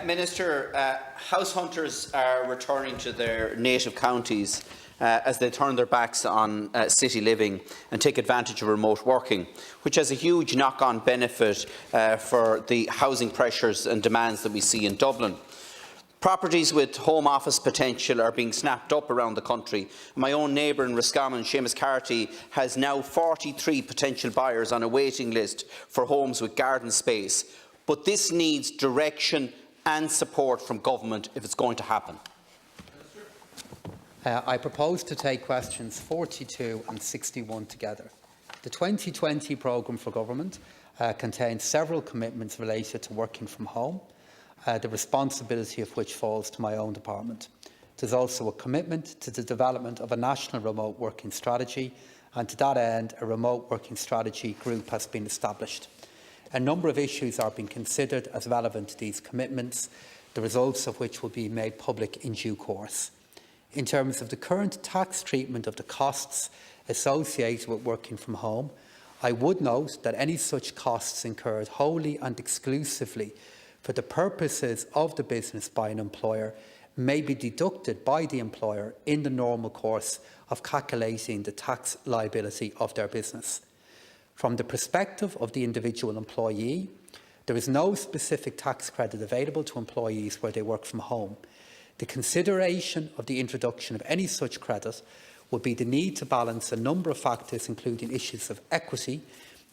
Minister, house hunters are returning to their native counties as they turn their backs on city living and take advantage of remote working, which has a huge knock-on benefit for the housing pressures and demands that we see in Dublin. Properties with home office potential are being snapped up around the country. My own neighbour in Roscommon, Seamus Carty, has now 43 potential buyers on a waiting list for homes with garden space. But this needs direction and support from government if it's going to happen. I propose to take questions 42 and 61 together. The 2020 programme for government contains several commitments related to working from home, the responsibility of which falls to my own department. There is also a commitment to the development of a national remote working strategy, and to that end a remote working strategy group has been established. A number of issues are being considered as relevant to these commitments, the results of which will be made public in due course. In terms of the current tax treatment of the costs associated with working from home, I would note that any such costs incurred wholly and exclusively for the purposes of the business by an employer may be deducted by the employer in the normal course of calculating the tax liability of their business. From the perspective of the individual employee, there is no specific tax credit available to employees where they work from home. The consideration of the introduction of any such credit would be the need to balance a number of factors, including issues of equity,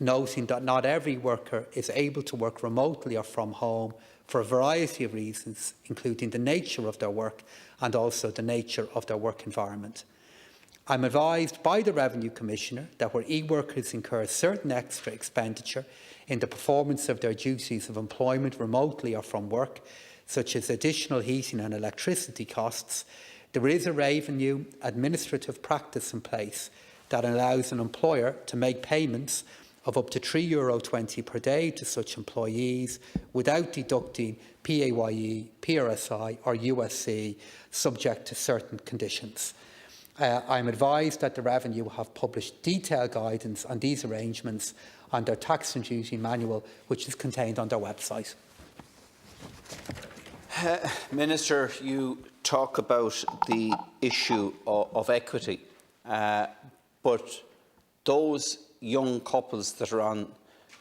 noting that not every worker is able to work remotely or from home for a variety of reasons, including the nature of their work and also the nature of their work environment. I am advised by the Revenue Commissioner that where e-workers incur certain extra expenditure in the performance of their duties of employment remotely or from work, such as additional heating and electricity costs, there is a revenue administrative practice in place that allows an employer to make payments of up to €3.20 per day to such employees without deducting PAYE, PRSI or USC, subject to certain conditions. I am advised that the Revenue have published detailed guidance on these arrangements on their tax and duty manual, which is contained on their website. Minister, you talk about the issue of equity, but those young couples that are on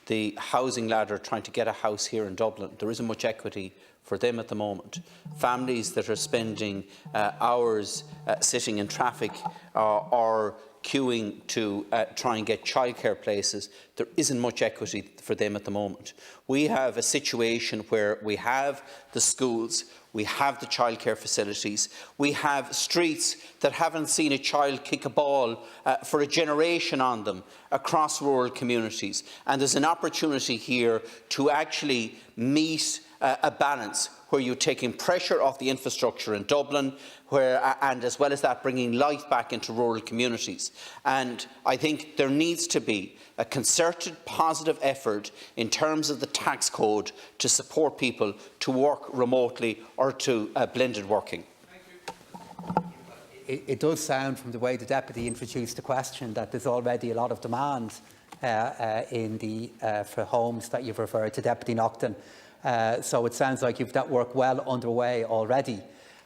the housing ladder trying to get a house here in Dublin, there isn't much equity for them at the moment. Families that are spending hours sitting in traffic or queuing to try and get childcare places, there isn't much equity for them at the moment. We have a situation where we have the schools, we have the childcare facilities, we have streets that haven't seen a child kick a ball for a generation on them across rural communities. And there's an opportunity here to actually meet a balance where you're taking pressure off the infrastructure in Dublin, and as well as that bringing life back into rural communities. And I think there needs to be a concerted positive effort in terms of the tax code to support people to work remotely or to blended working. It does sound from the way the Deputy introduced the question that there's already a lot of demand for homes that you've referred to, Deputy Naughton. So it sounds like you've that work well underway already.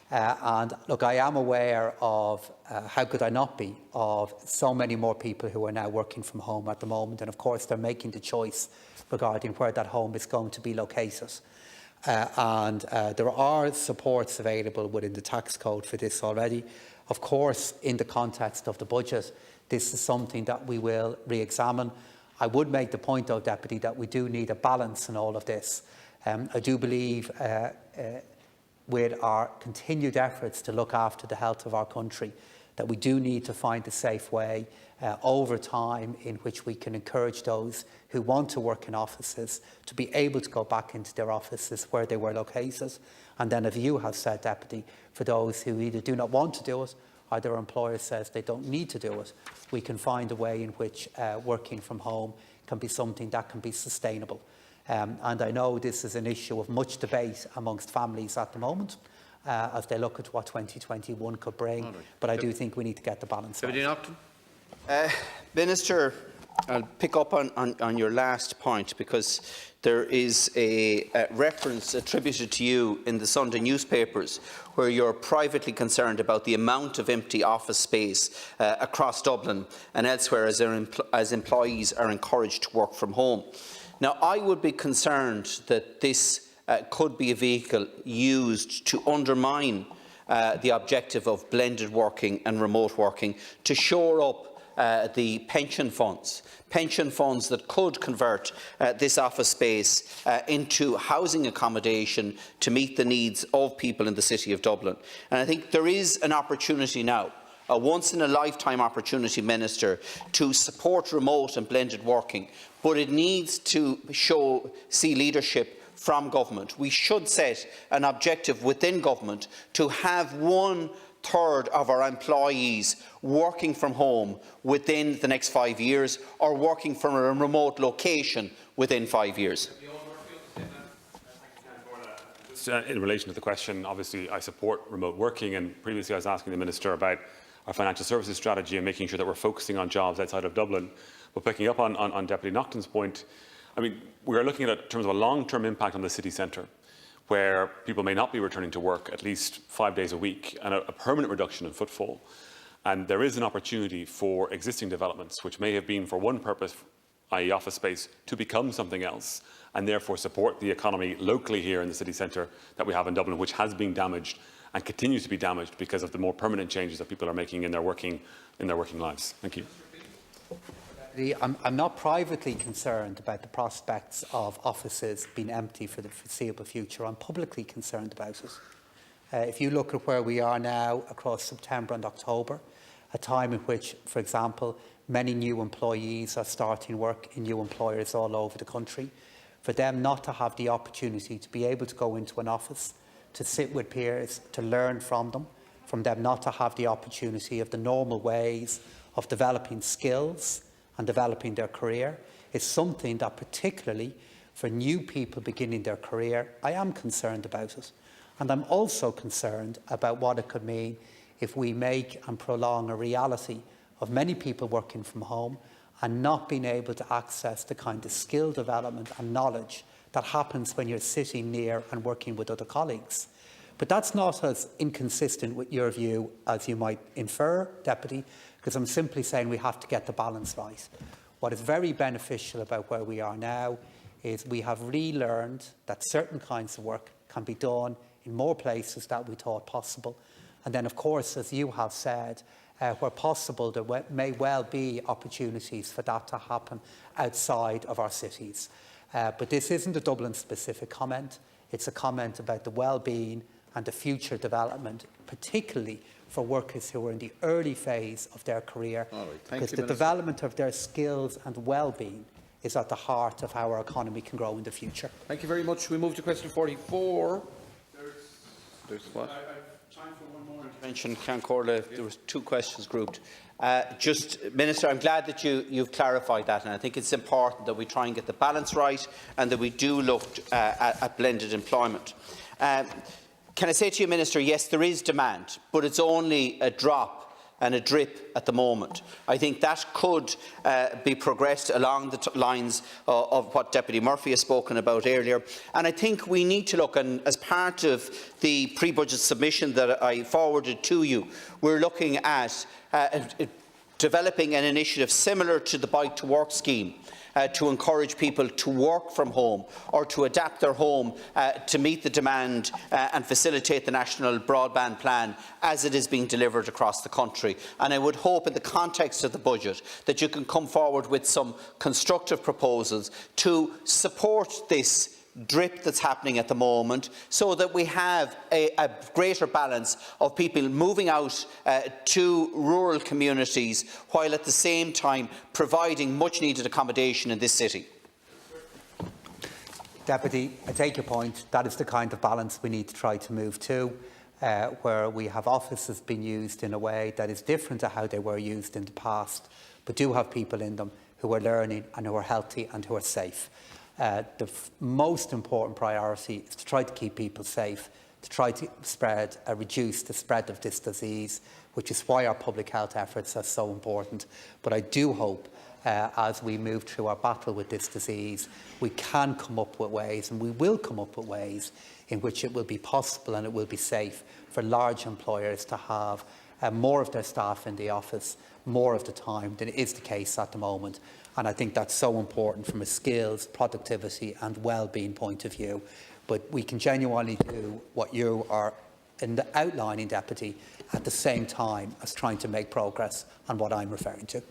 And look, I am aware of, how could I not be, of so many more people who are now working from home at the moment. And of course, they're making the choice regarding where that home is going to be located. There are supports available within the tax code for this already. Of course, in the context of the budget, this is something that we will re-examine. I would make the point, though, Deputy, that we do need a balance in all of this. I do believe with our continued efforts to look after the health of our country, that we do need to find a safe way over time in which we can encourage those who want to work in offices to be able to go back into their offices where they were located. And then, as you have said, Deputy, for those who either do not want to do it or their employer says they don't need to do it, we can find a way in which working from home can be something that can be sustainable. And I know this is an issue of much debate amongst families at the moment as they look at what 2021 could bring, but I do think we need to get the balance right. Minister, I'll pick up on your last point, because there is a reference attributed to you in the Sunday newspapers where you're privately concerned about the amount of empty office space across Dublin and elsewhere as employees are encouraged to work from home. Now, I would be concerned that this could be a vehicle used to undermine the objective of blended working and remote working, to shore up the pension funds that could convert this office space into housing accommodation to meet the needs of people in the City of Dublin. And I think there is an opportunity now, a once-in-a-lifetime opportunity, Minister, to support remote and blended working, but it needs to see leadership from government. We should set an objective within government to have 1/3 of our employees working from home within the next 5 years, or working from a remote location within 5 years. In relation to the question, obviously I support remote working, and previously I was asking the Minister about our financial services strategy and making sure that we're focusing on jobs outside of Dublin. But picking up on Deputy Naughton's point, I mean, we are looking at it in terms of a long-term impact on the city centre, where people may not be returning to work at least 5 days a week, and a permanent reduction in footfall. And there is an opportunity for existing developments, which may have been for one purpose, i.e. office space, to become something else, and therefore support the economy locally here in the city centre that we have in Dublin, which has been damaged and continues to be damaged because of the more permanent changes that people are making in their working lives. Thank you. I'm not privately concerned about the prospects of offices being empty for the foreseeable future. I'm publicly concerned about it. If you look at where we are now across September and October, a time in which, for example, many new employees are starting work in new employers all over the country, for them not to have the opportunity to be able to go into an office, to sit with peers, to learn from them not to have the opportunity of the normal ways of developing skills and developing their career, is something that, particularly for new people beginning their career, I am concerned about it. And I'm also concerned about what it could mean if we make and prolong a reality of many people working from home and not being able to access the kind of skill development and knowledge that happens when you're sitting near and working with other colleagues. But that's not as inconsistent with your view as you might infer, Deputy, because I'm simply saying we have to get the balance right. What is very beneficial about where we are now is we have relearned that certain kinds of work can be done in more places than we thought possible. And then, of course, as you have said, where possible, there may well be opportunities for that to happen outside of our cities. But this isn't a Dublin-specific comment. It's a comment about the well-being and the future development, particularly for workers who are in the early phase of their career, because the development of their skills and well-being is at the heart of how our economy can grow in the future. Thank you very much. We move to question 44. There's what? Time for one more intervention, Ceann Comhairle. There were two questions grouped. Minister, I'm glad that you've clarified that, and I think it's important that we try and get the balance right and that we do look at blended employment. Can I say to you, Minister, yes, there is demand, but it's only a drop and a drip at the moment. I think that could be progressed along the lines of what Deputy Murphy has spoken about earlier. And I think we need to look, and as part of the pre-budget submission that I forwarded to you, we're looking at developing an initiative similar to the Bike to Work scheme, to encourage people to work from home or to adapt their home to meet the demand and facilitate the national broadband plan as it is being delivered across the country. And I would hope, in the context of the budget, that you can come forward with some constructive proposals to support this drip that's happening at the moment, so that we have a greater balance of people moving out to rural communities, while at the same time providing much needed accommodation in this city. Deputy, I take your point. That is the kind of balance we need to try to move to, where we have offices being used in a way that is different to how they were used in the past, but do have people in them who are learning and who are healthy and who are safe. The most important priority is to try to keep people safe to try to reduce the spread of this disease, which is why our public health efforts are so important. But I do hope, as we move through our battle with this disease, we can come up with ways, and we will come up with ways, in which it will be possible and it will be safe for large employers to have more of their staff in the office more of the time than is the case at the moment. And I think that's so important from a skills, productivity and well-being point of view. But we can genuinely do what you are outlining, Deputy, at the same time as trying to make progress on what I'm referring to.